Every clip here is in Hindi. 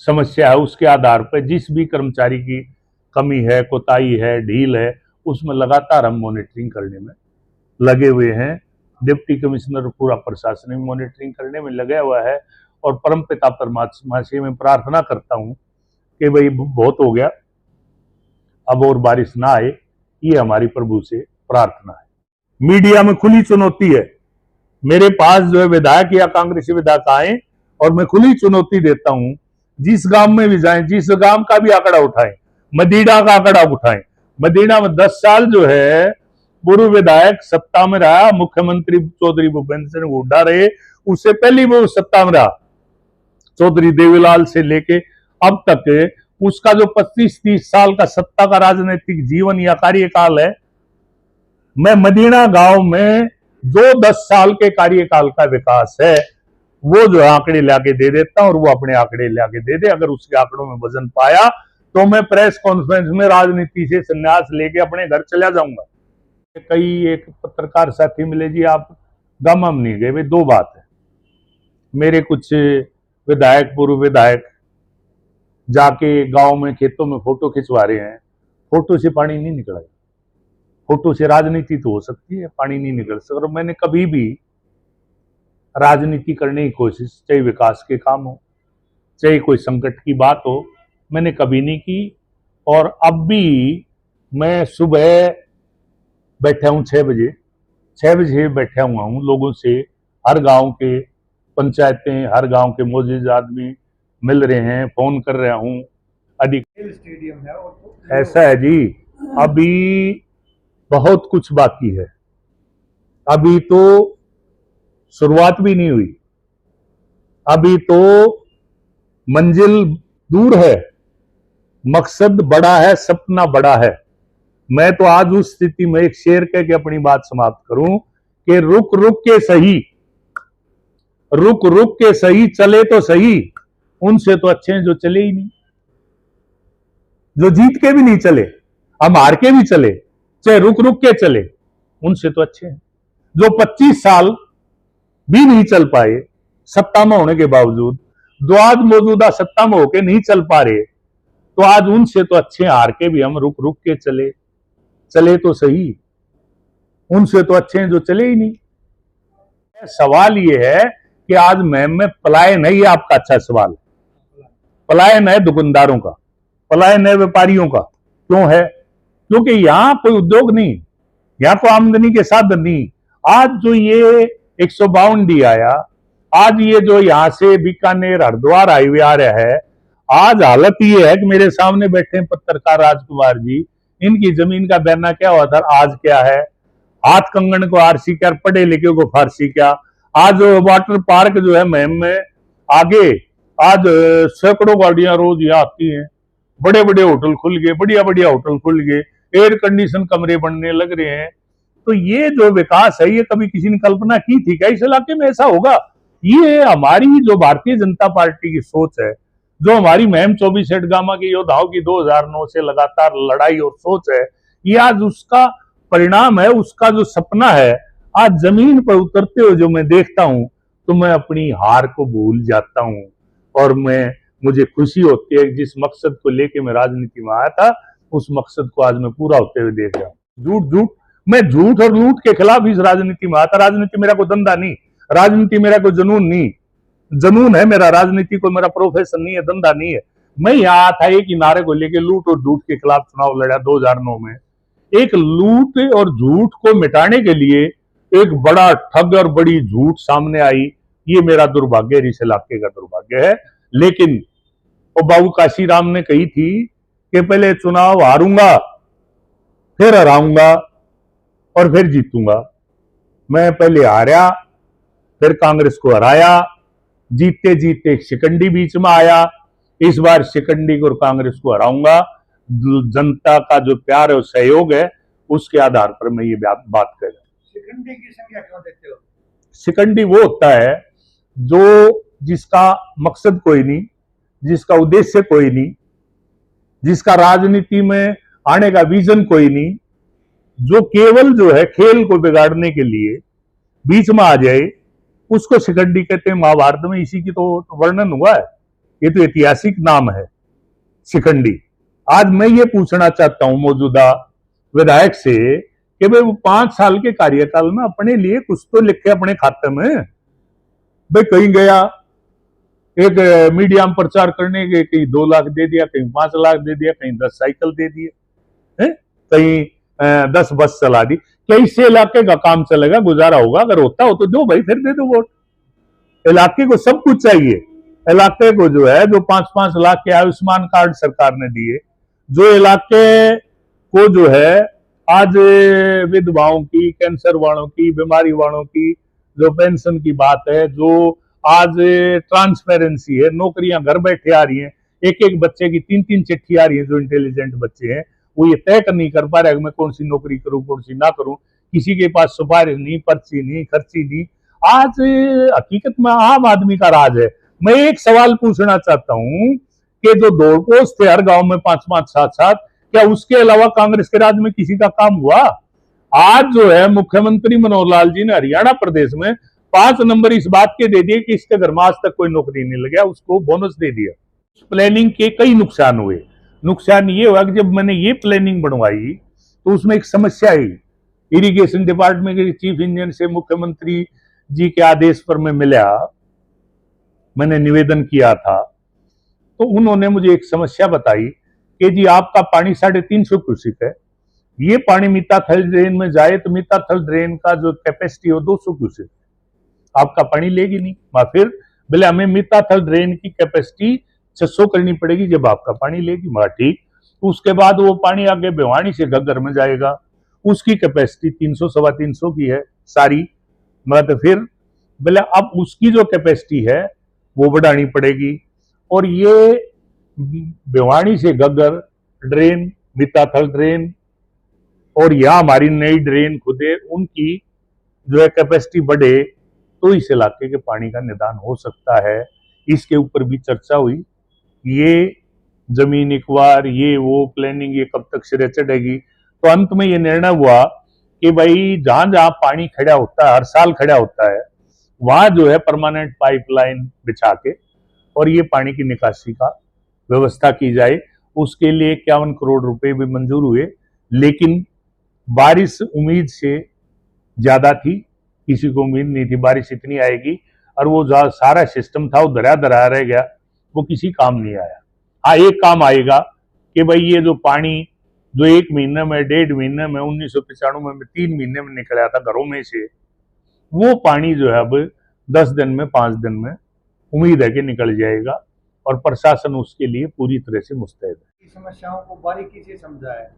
समस्या है उसके आधार पर जिस भी कर्मचारी की कमी है, कोताही है, ढील है, उसमें लगातार हम मॉनिटरिंग करने में लगे हुए हैं। डिप्टी कमिश्नर पूरा प्रशासन मॉनिटरिंग करने में लगा हुआ है और परमपिता परमात्मा से मैं प्रार्थना करता हूं कि भाई बहुत हो गया, अब और बारिश ना आए, ये हमारी प्रभु से प्रार्थना है। मीडिया में खुली चुनौती है, मेरे पास जो है विधायक या कांग्रेसी विधायक आए और मैं खुली चुनौती देता हूं, जिस गांव में भी जाएं, जिस गांव का भी आंकड़ा उठाएं, मदीना का आंकड़ा उठाएं, मदीना में 10 साल जो है पूर्व विधायक सत्ता में रहा, मुख्यमंत्री चौधरी भूपेंद्र सिंह हुड्डा रहे, उससे पहले वो सत्ता में रहा चौधरी देवीलाल से लेके अब तक, उसका जो 25-30 साल का सत्ता का राजनीतिक जीवन या कार्यकाल है, मैं मदीना गांव में जो 10 साल के कार्यकाल का विकास है वो जो आंकड़े लाके दे देता हूं, और वो अपने आंकड़े लाके दे दे। अगर उसके आंकड़ों में वजन पाया तो मैं प्रेस कॉन्फ्रेंस में राजनीति से संन्यास लेके अपने घर चला जाऊंगा। कई एक पत्रकार साथी मिले, जी आप गम हम नहीं गए। वे दो बात है, मेरे कुछ विधायक पूर्व विधायक जाके गांव में खेतों में फोटो खिंचवा रहे हैं, फोटो से पानी नहीं निकला, फोटो से राजनीति तो हो सकती है, पानी नहीं निकल सकता। और मैंने कभी भी राजनीति करने की कोशिश, चाहे विकास के काम हो, चाहे कोई संकट की बात हो, मैंने कभी नहीं की। और अब भी मैं सुबह बैठा हूं 6 बजे बैठा हुआ हूं, लोगों से, हर गांव के पंचायतें, हर गांव के मौजूद आदमी मिल रहे हैं, फोन कर रहा हूं। स्टेडियम है और ऐसा है जी, अभी बहुत कुछ बाकी है, अभी तो शुरुआत भी नहीं हुई, अभी तो मंजिल दूर है, मकसद बड़ा है, सपना बड़ा है। मैं तो आज उस स्थिति में एक शेर कह के अपनी बात समाप्त करूं कि रुक रुक के सही, रुक रुक के सही, चले तो सही, उनसे तो अच्छे हैं जो चले ही नहीं, जो जीत के भी नहीं चले, हम हार के भी चले, चाहे रुक रुक के चले, उनसे तो अच्छे हैं जो 25 साल भी नहीं चल पाए सत्ता में होने के बावजूद, जो आज मौजूदा सत्ता में होके नहीं चल पा रहे, तो आज उनसे तो अच्छे हार के भी हम रुक रुक के चले, चले तो सही, उनसे तो अच्छे हैं जो चले ही नहीं। सवाल ये है कि आज में पलायन है, ये आपका अच्छा सवाल, पलायन है दुकानदारों का, पलायन है व्यापारियों का। क्यों है? क्योंकि यहां कोई उद्योग नहीं, यहां कोई आमदनी के साधन नहीं। आज जो ये 152 डी आया, आज ये जो यहां से बीकानेर हरिद्वार हाईवे आ रहा है, आज हालत ये है कि मेरे सामने बैठे हैं पत्रकार राजकुमार जी, इनकी जमीन का बयाना क्या हुआ था, आज क्या है, हाथ कंगन को आरसी क्या, पढ़े लिखे को फारसी क्या। आज वाटर पार्क जो है महम में आगे, आज सैकड़ों गाड़ियां रोज यहाँ आती हैं, बड़े बड़े होटल खुल गए, बढ़िया बढ़िया होटल खुल गए, एयर कंडीशन कमरे बनने लग रहे हैं। तो ये जो विकास है, ये कभी किसी ने कल्पना की थी क्या इस इलाके में ऐसा होगा? ये हमारी जो भारतीय जनता पार्टी की सोच है, जो हमारी महम 24 हेडगामा के योद्धाओं की 2009 से लगातार लड़ाई और सोच है, ये आज उसका परिणाम है, उसका जो सपना है, आज जमीन पर उतरते हुए जो मैं देखता हूं तो मैं अपनी हार को भूल जाता हूं। और मुझे खुशी होती है कि जिस मकसद को लेके मैं राजनीति में आया था, उस मकसद को आज मैं पूरा होते हुए देख रहा हूं। मैं झूठ और लूट के खिलाफ इस राजनीति में आता। राजनीति मेरा कोई धंधा नहीं, राजनीति मेरा कोई जुनून नहीं, जुनून है मेरा, राजनीति को मेरा प्रोफेशन नहीं है, धंधा नहीं है। मैं यहाँ था एक ही नारे को लेकर, लूट और झूठ के खिलाफ चुनाव लड़ा 2009 में। एक लूट और झूठ को मिटाने के लिए एक बड़ा ठग और बड़ी झूठ सामने आई, ये मेरा दुर्भाग्य, इस इलाके का दुर्भाग्य है। लेकिन वो बाबू काशीराम ने कही थी कि पहले चुनाव हारूंगा, फिर हराऊंगा और फिर जीतूंगा। मैं पहले हारा, फिर कांग्रेस को हराया, जीतते जीतते एक शिकंडी बीच में आया। इस बार शिकंडी और कांग्रेस को हराऊंगा। जनता का जो प्यार और सहयोग है, उसके आधार पर मैं ये बात कर रहा हूं। शिकंडी की संख्या क्यों देते हो? शिकंडी वो होता है जो जिसका मकसद कोई नहीं, जिसका उद्देश्य कोई नहीं, जिसका राजनीति में आने का विजन कोई नहीं, जो केवल जो है खेल को बिगाड़ने के लिए बीच में आ जाए, उसको शिकंडी कहते हैं। महाभारत में इसी की तो वर्णन हुआ है, ये तो ऐतिहासिक नाम है शिखंडी। आज मैं ये पूछना चाहता हूं मौजूदा विधायक से कि भाई वो 5 साल के कार्यकाल में अपने लिए कुछ तो लिखे अपने खाते में। भाई कहीं गया एक मीडिया में प्रचार करने के, कहीं 2 लाख दे दिया, कहीं 5 लाख दे दिया, कहीं 10 साइकिल दे दिए, कहीं 10 बस चला दी। क्या इससे इलाके का काम चलेगा, गुजारा होगा? अगर होता हो तो दो भाई, फिर दे दो वोट। इलाके को सब कुछ चाहिए। इलाके को जो है, जो 5-5 लाख के आयुष्मान कार्ड सरकार ने दिए, जो इलाके को जो है आज विधवाओं की, कैंसर वालों की, बीमारी वालों की जो पेंशन की बात है, जो आज ट्रांसपेरेंसी है, नौकरियां घर बैठे आ रही हैं, एक एक बच्चे की 3-3 चिट्ठी आ रही है। जो इंटेलिजेंट बच्चे हैं वो ये तय नहीं कर पा रहे मैं कौन सी नौकरी करूं, कौन सी ना करूं। किसी के पास सिफारिश नहीं, पर्ची नहीं, खर्ची नहीं। आज हकीकत में आम आदमी का राज है। मैं एक सवाल पूछना चाहता हूं कि जो दौड़पोश थे हर गांव में 5-5, 7-7, क्या उसके अलावा कांग्रेस के राज में किसी का काम हुआ? आज जो है मुख्यमंत्री मनोहर लाल जी ने हरियाणा प्रदेश में 5 नंबर इस बात के दे दिए कि इसके घर में आज तक कोई नौकरी नहीं लगा, उसको बोनस दे दिया। प्लानिंग के कई नुकसान हुए। नुकसान ये हुआ कि जब मैंने ये प्लानिंग बनवाई तो उसमें एक समस्या आई। इरिगेशन डिपार्टमेंट के चीफ इंजीनियर से मुख्यमंत्री जी के आदेश पर मैं मिला, मैंने निवेदन किया था, तो उन्होंने मुझे एक समस्या बताई कि जी आपका पानी 350 क्यूसिक है, ये पानी मीताथल ड्रेन में जाए तो मीताथल ड्रेन का जो कैपेसिटी है 200 क्यूसिक, आपका पानी लेगी नहीं। फिर बोले हमें मीताथल ड्रेन की कैपेसिटी 600 करनी पड़ेगी जब आपका पानी लेगी। ठीक। उसके बाद वो पानी आगे भिवानी से घग्गर में जाएगा, उसकी कैपेसिटी 300-325 की है सारी। तो फिर बोले अब उसकी जो कैपेसिटी है वो बढ़ानी पड़ेगी। और ये भिवानी से घग्गर ड्रेन, मीताथल ड्रेन और यह हमारी नई ड्रेन खुदे, उनकी जो है कैपेसिटी बढ़े तो इस इलाके के पानी का निदान हो सकता है। इसके ऊपर भी चर्चा हुई। ये जमीन इकवार, ये वो प्लानिंग, ये कब तक सिरे चढ़ेगी। तो अंत में ये निर्णय हुआ कि भाई जहां जहां पानी खड़ा होता है, हर साल खड़ा होता है, वहां जो है परमानेंट पाइपलाइन बिछा के और ये पानी की निकासी का व्यवस्था की जाए। उसके लिए 51 करोड़ रुपए भी मंजूर हुए, लेकिन बारिश उम्मीद से ज्यादा थी, किसी को उम्मीद नहीं थी बारिश इतनी आएगी। और वो जो सारा सिस्टम था वो दरा दरा रह गया, वो किसी काम नहीं आया। हाँ, एक काम आएगा कि भाई ये जो पानी जो 1 महीने में, 1.5 महीने में, 1995 में 3 महीने में निकला था घरों में से, वो पानी जो है अब 10 दिन में, 5 दिन में उम्मीद है कि निकल जाएगा। और प्रशासन उसके लिए पूरी तरह से मुस्तैद है। समस्याओं को बारीकी से समझा है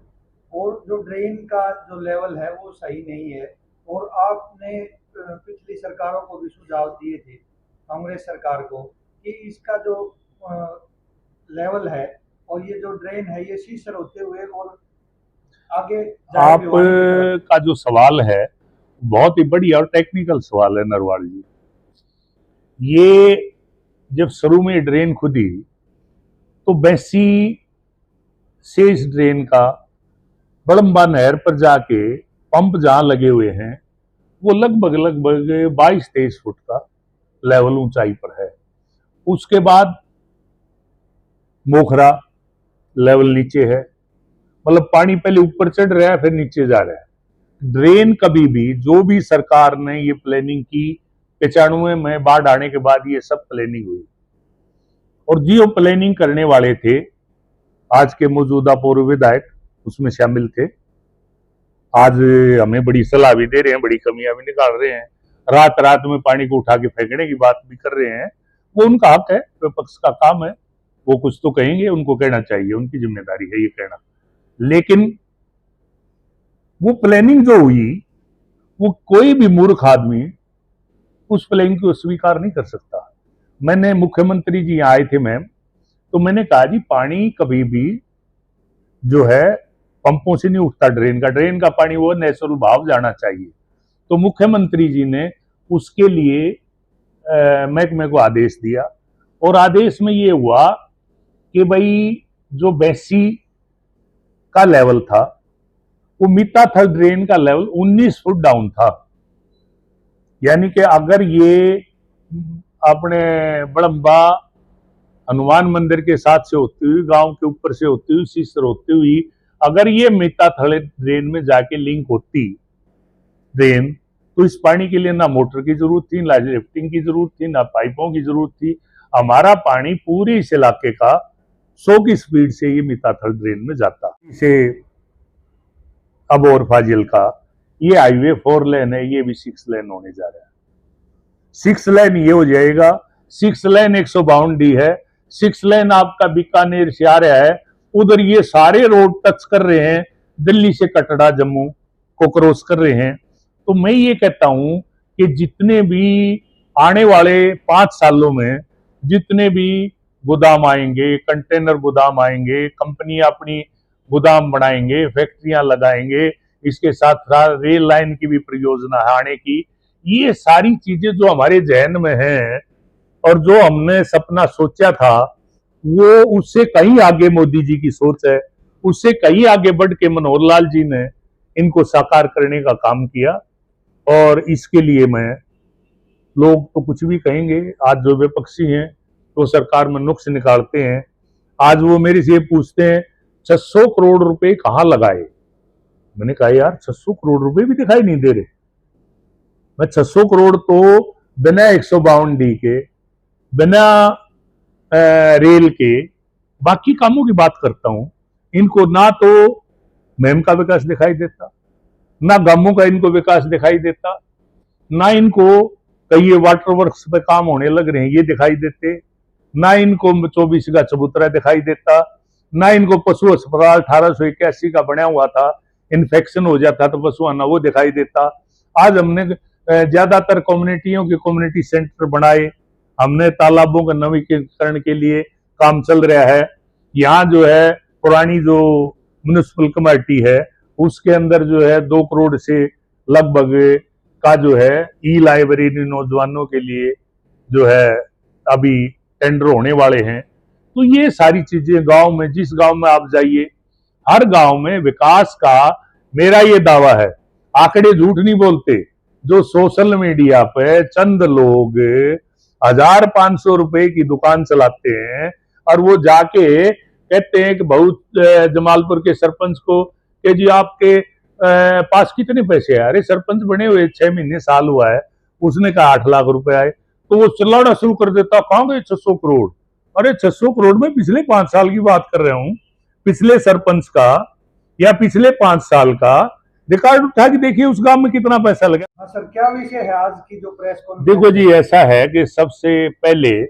और जो ड्रेन का जो लेवल है वो सही नहीं है। और आपने पिछली सरकारों को भी सुझाव दिए थे, कांग्रेस सरकार को, कि इसका जो लेवल है और ये जो ड्रेन है ये सीसर होते हुए और आगे आप का जो सवाल है बहुत ही बढ़िया और टेक्निकल सवाल है नरवाल जी। ये जब शुरू में ड्रेन खुदी तो बैसी से इस ड्रेन का बड़म्बा नहर पर जाके पंप जहां लगे हुए हैं वो लगभग 22-23 फुट का लेवल ऊंचाई पर है। उसके बाद मोखरा लेवल नीचे है, मतलब पानी पहले ऊपर चढ़ रहा है फिर नीचे जा रहा है। ड्रेन कभी भी, जो भी सरकार ने ये प्लानिंग की, 95 में बाढ़ आने के बाद ये सब प्लानिंग हुई, और जो प्लानिंग करने वाले थे आज के मौजूदा पूर्व विधायक उसमें शामिल थे। आज हमें बड़ी सलाह भी दे रहे हैं, बड़ी कमियां भी निकाल रहे हैं, रात रात में पानी को उठा के फेंकने की बात भी कर रहे हैं। वो उनका हक है, विपक्ष का काम है, वो कुछ तो कहेंगे, उनको कहना चाहिए, उनकी जिम्मेदारी है ये कहना। लेकिन वो प्लानिंग जो हुई वो कोई भी मूर्ख आदमी उस प्लानिंग को स्वीकार नहीं कर सकता। मैंने, मुख्यमंत्री जी आए थे मैम, तो मैंने कहा जी पानी कभी भी जो है पंपों से नहीं उठता, ड्रेन का पानी वो नेचुरल भाव जाना चाहिए। तो मुख्यमंत्री जी ने उसके लिए महकमे को आदेश दिया, और आदेश में ये हुआ कि भाई जो बैसी का लेवल था वो मीताथल ड्रेन का लेवल 19 फुट डाउन था। यानी कि अगर ये अपने बड़म्बा हनुमान मंदिर के साथ से होती हुई, गांव के ऊपर से होती हुई, सीसर होती हुई, अगर ये मीताथल ड्रेन में जाके लिंक होती ड्रेन, तो इस पानी के लिए ना मोटर की जरूरत थी, ना लिफ्टिंग की जरूरत थी, ना पाइपों की जरूरत थी। हमारा पानी पूरे इस इलाके का 100 की स्पीड से ये मीताथल ड्रेन में जाता। इसे अब और फाजिल का ये हाईवे 4 लेन है, ये भी 6 लेन होने जा रहा है। 6 लेन ये हो जाएगा। 6 लेन 152D है। 6 लेन आपका बीकानेर से आ रहा है, उधर ये सारे रोड टच कर रहे हैं, दिल्ली से कटरा जम्मू को क्रॉस कर रहे हैं। तो मैं ये कहता हूं कि जितने भी आने वाले 5 सालों में जितने भी गोदाम आएंगे, कंटेनर गोदाम आएंगे, कंपनी अपनी गोदाम बनाएंगे, फैक्ट्रियां लगाएंगे, इसके साथ साथ रेल लाइन की भी परियोजना है आने की। ये सारी चीजें जो हमारे जहन में हैं और जो हमने सपना सोचा था, वो उससे कहीं आगे मोदी जी की सोच है, उससे कहीं आगे बढ़ के मनोहर लाल जी ने इनको साकार करने का काम किया। और इसके लिए मैं, लोग तो कुछ भी कहेंगे, आज जो विपक्षी हैं तो सरकार में नुक्स निकालते हैं। आज वो मेरे से पूछते हैं 600 करोड़ रुपए कहां लगाए। मैंने कहा यार 600 करोड़ रुपए भी दिखाई नहीं दे रहे। मैं 600 करोड़ तो बिना 152D के, बिना रेल के बाकी कामों की बात करता हूं। इनको ना तो मेम का विकास दिखाई देता, ना गांवों का इनको विकास दिखाई देता, ना इनको कई वाटर वर्क्स पे काम होने लग रहे हैं ये दिखाई देते, ना इनको 24 का चबूतरा दिखाई देता, ना इनको पशु अस्पताल 1881 का बना हुआ था, इन्फेक्शन हो जाता तो पशुआना वो दिखाई देता। आज हमने ज्यादातर कम्युनिटियों के कम्युनिटी सेंटर बनाए, हमने तालाबों का नवीकरण के लिए काम चल रहा है। यहाँ जो है पुरानी जो म्युनिसिपल कमेटी है उसके अंदर जो है 2 करोड़ से लगभग का जो है ई लाइब्रेरी नौजवानों के लिए जो है अभी टेंडर होने वाले हैं। तो ये सारी चीजें गांव में, जिस गांव में आप जाइए, हर गांव में विकास का मेरा ये दावा है, आंकड़े झूठ नहीं बोलते। जो सोशल मीडिया पे चंद लोग 1500 रुपए की दुकान चलाते हैं और वो जाके कहते हैं कि बहुत जमालपुर के सरपंच को कि जी आपके पास कितने पैसे आए। अरे सरपंच बने हुए 6 महीने साल हुआ है, उसने कहा 8 लाख रुपए आए, तो वो चिल्लाना शुरू कर देता, कहां गए 600 करोड़। अरे 600 करोड़ में पिछले 5 साल की बात कर रहा हूं, पिछले सरपंच का या पिछले 5 साल का रिकॉर्ड उठा के देखिए उस गांव में कितना पैसा लगा। हाँ सर, क्या विषय है आज की जो प्रेस कॉन्फ्रेंस? देखो जी, ऐसा है कि सबसे पहले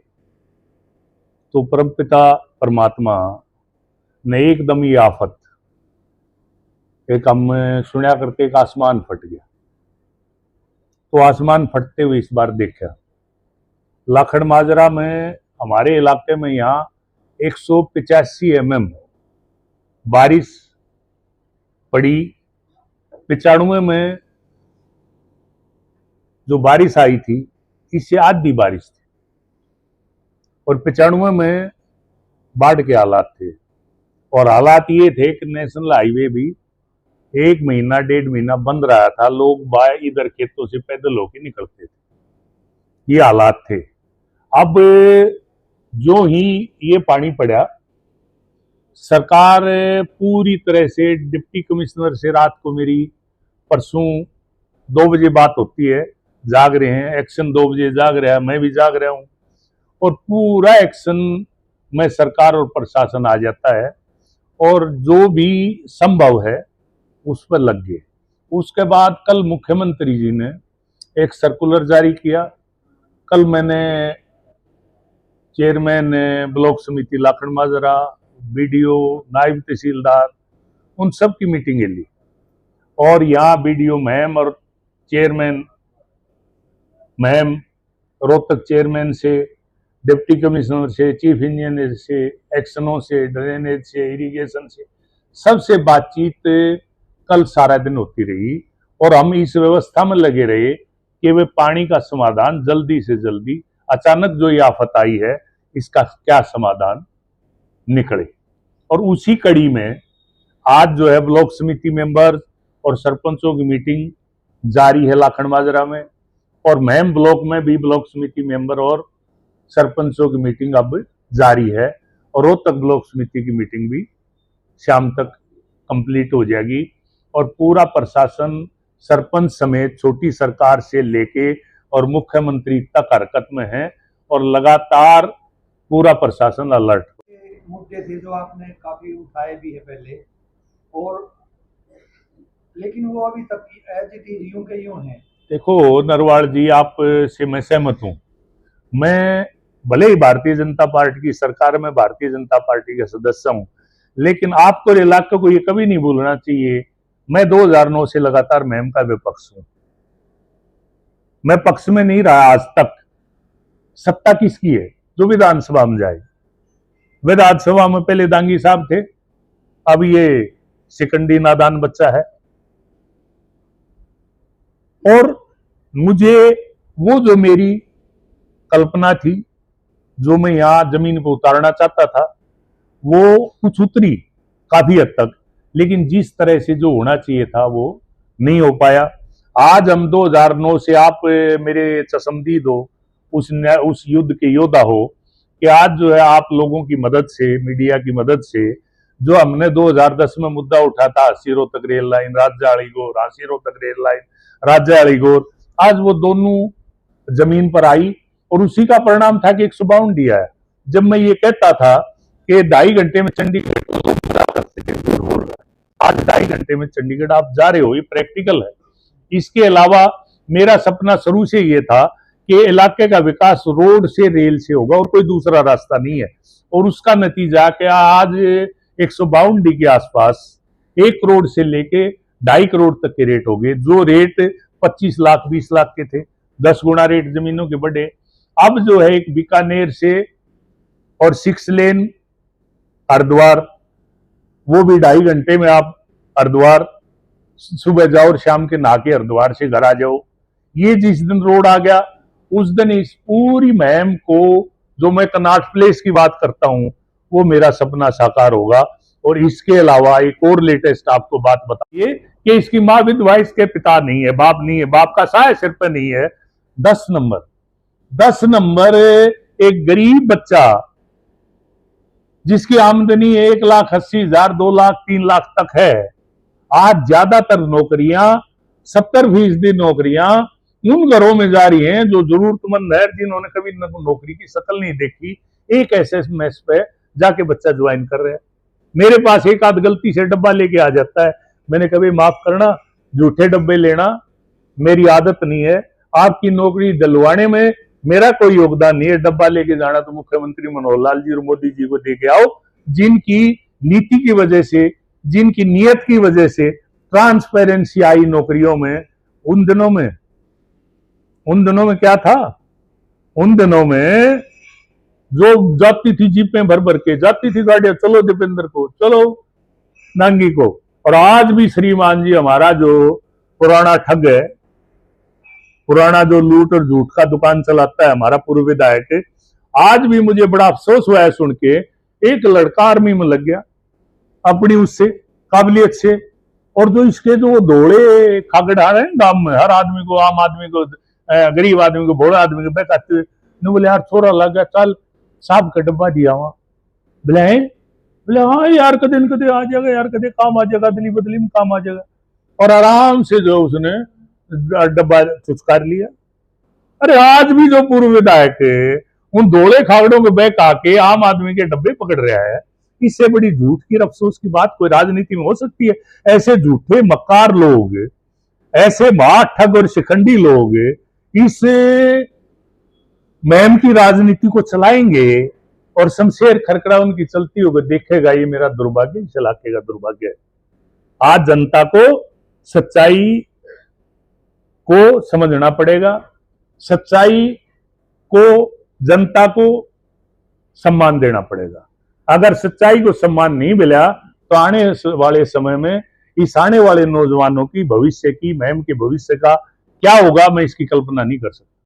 तो परमपिता परमात्मा ने एकदम ही आफत, एक हम सुना करते एक आसमान फट गया, तो आसमान फटते हुए इस बार देखा लाखड़ माजरा में, हमारे इलाके में यहाँ 185 mm बारिश पड़ी। 95 में जो बारिश आई थी इससे आधी बारिश थी, और 95 में बाढ़ के हालात थे। और हालात ये थे कि नेशनल हाईवे भी 1 महीना 1.5 महीना बंद रहा था, लोग बाय इधर खेतों से पैदल होके निकलते थे, ये हालात थे। अब जो ही ये पानी पड़ा, सरकार पूरी तरह से, डिप्टी कमिश्नर से रात को मेरी परसों 2 बजे बात होती है, जाग रहे हैं, एक्शन 2 बजे जाग रहा है, मैं भी जाग रहा हूं, और पूरा एक्शन में सरकार और प्रशासन आ जाता है और जो भी संभव है उस पर लग गए। उसके बाद कल मुख्यमंत्री जी ने एक सर्कुलर जारी किया। कल मैंने चेयरमैन ब्लॉक समिति लाखड़ माजरा, बीडीओ, नायब तहसीलदार, उन सब की मीटिंगें ली, और यहाँ बीडीओ मैम और चेयरमैन मैम, रोहतक चेयरमैन से, डिप्टी कमिश्नर से, चीफ इंजीनियर से, एक्शनों से, ड्रेनेज से, इरिगेशन से, सबसे बातचीत कल सारा दिन होती रही। और हम इस व्यवस्था में लगे रहे कि वे पानी का समाधान जल्दी से जल्दी, अचानक जो ये आफत आई है इसका क्या समाधान निकले। और उसी कड़ी में आज जो है ब्लॉक समिति मेंबर और सरपंचों की मीटिंग जारी है लाखड़ माजरा में, और मैम ब्लॉक में भी ब्लॉक समिति मेंबर और सरपंचों की मीटिंग अब जारी है और रोहतक ब्लॉक समिति की मीटिंग भी शाम तक कंप्लीट हो जाएगी और पूरा प्रशासन सरपंच समेत छोटी सरकार से लेके और मुख्यमंत्री तक हरकत में है और लगातार पूरा प्रशासन अलर्ट। मुद्दे थे जो आपने काफी उठाए भी है पहले, और लेकिन वो अभी तक एज इट इज यूं के यूं है। देखो नरवाल जी, आप से मैं सहमत हूं। मैं भले ही भारतीय जनता पार्टी की सरकार में भारतीय जनता पार्टी का सदस्य हूं, लेकिन आपको इलाके को ये कभी नहीं भूलना चाहिए, मैं 2009 से लगातार मुहिम का विपक्ष हूं। मैं पक्ष में नहीं रहा आज तक। सत्ता किसकी है? जो विधानसभा में जाए। विधानसभा में पहले दांगी साहब थे, अब ये शिकंडी नादान बच्चा है। और मुझे वो जो मेरी कल्पना थी, जो मैं यहां जमीन पर उतारना चाहता था, वो कुछ उतरी काफी हद तक, लेकिन जिस तरह से जो होना चाहिए था वो नहीं हो पाया। आज हम 2009 से, आप मेरे चशमदीद हो, उस युद्ध के योद्धा हो कि आज जो है आप लोगों की मदद से, मीडिया की मदद से, जो हमने 2010 में मुद्दा उठा था, हांसी रोहतक रेल लाइन, राज्य अलीगोर, हांसी रोहतक रेल लाइन, राज्य अलीगोर, आज वो दोनों जमीन पर आई और उसी का परिणाम था कि 152 दिया है। जब मैं ये कहता था कि 2.5 घंटे में चंडीगढ़ आज 2.5 घंटे में चंडीगढ़ आप जा रहे हो, ये प्रैक्टिकल है। इसके अलावा मेरा सपना शुरू से ये था कि इलाके का विकास रोड से, रेल से होगा और कोई दूसरा रास्ता नहीं है। और उसका नतीजा कि आज 152 डी के आसपास 1 करोड़ से लेके 2.5 करोड़ तक के रेट हो गए। जो रेट 25 लाख 20 लाख के थे, 10 गुना रेट जमीनों के बढ़े। अब जो है एक बीकानेर से और 6 लेन हरिद्वार, वो भी 2.5 घंटे में आप हरिद्वार सुबह जाओ और शाम के नहा के हरिद्वार से घर आ जाओ। ये जिस दिन रोड आ गया, उस दिन इस पूरी मुहिम को, जो मैं कनॉट प्लेस की बात करता हूं, वो मेरा सपना साकार होगा। और इसके अलावा एक और लेटेस्ट आपको बात बताइए कि इसकी मां विधवा, इसके पिता नहीं है, बाप नहीं है, बाप का साया सिर पर नहीं है। 10 नंबर एक गरीब बच्चा जिसकी आमदनी 1,80,000, 2 लाख, 3 लाख तक है। आज ज्यादातर नौकरियां, 70% नौकरियां उन घरों में जा रही हैं जो जरूरतमंद है, जिन्होंने कभी नौकरी की शक्ल नहीं देखी। एक एसएमएस पे जाके बच्चा ज्वाइन कर रहा है। मेरे पास एक आध गलती से डब्बा लेके आ जाता है, मैंने कभी माफ करना, झूठे डब्बे लेना मेरी आदत नहीं है। आपकी नौकरी दिलवाने में मेरा कोई योगदान नहीं है। डब्बा लेके जाना तो मुख्यमंत्री मनोहर लाल जी और मोदी जी को दे के आओ, जिनकी नीति की वजह से, जिनकी नियत की वजह से ट्रांसपेरेंसी आई नौकरियों में। उन दिनों में क्या था? उन दिनों में जो जाती थी जीपें भर भर के, जाती थी गाड़ियां, चलो दीपेंद्र को, चलो नांगी को। और आज भी श्रीमान जी हमारा जो पुराना ठग है, पुराना जो लूट और झूठ का दुकान चलाता है, हमारा पूर्व विधायक, आज भी मुझे बड़ा अफसोस हुआ है सुन के, एक लड़का आर्मी में लग गया अपनी उससे काबिलियत से। और जो इसके जो धोड़े खागड़ा है गांव में, हर आदमी को, आम आदमी को, गरीब आदमी को, भोड़ा आदमी को बैठाते बोले यार छोरा लग गया, चल साहब का डब्बा दिया वहां। बोले हाँ यार, कदे न कदे आ जाएगा यार, कदे काम आ जाएगा, अदली बदली में काम आ जाएगा। और आराम से जो उसने डब्बा चुचकार लिया। अरे आज भी जो पूर्व विधायक उन धोले खागड़ों में बैठ आके आम आदमी के डब्बे पकड़ रहा है, इससे बड़ी झूठ की और अफसोस की बात कोई राजनीति में हो सकती है? ऐसे झूठे मक्कार लोग, ऐसे महा ठग और शिखंडी लोग इस मुहिम की राजनीति को चलाएंगे और शमशेर खरकड़ा उनकी चलती होगी, देखेगा। ये मेरा दुर्भाग्य, इस इलाके का दुर्भाग्य है। आज जनता को सच्चाई को समझना पड़ेगा, सच्चाई को, जनता को सम्मान देना पड़ेगा। अगर सच्चाई को सम्मान नहीं मिला तो आने वाले समय में इस आने वाले नौजवानों की भविष्य की, मुहिम के भविष्य का क्या होगा, मैं इसकी कल्पना नहीं कर सकता।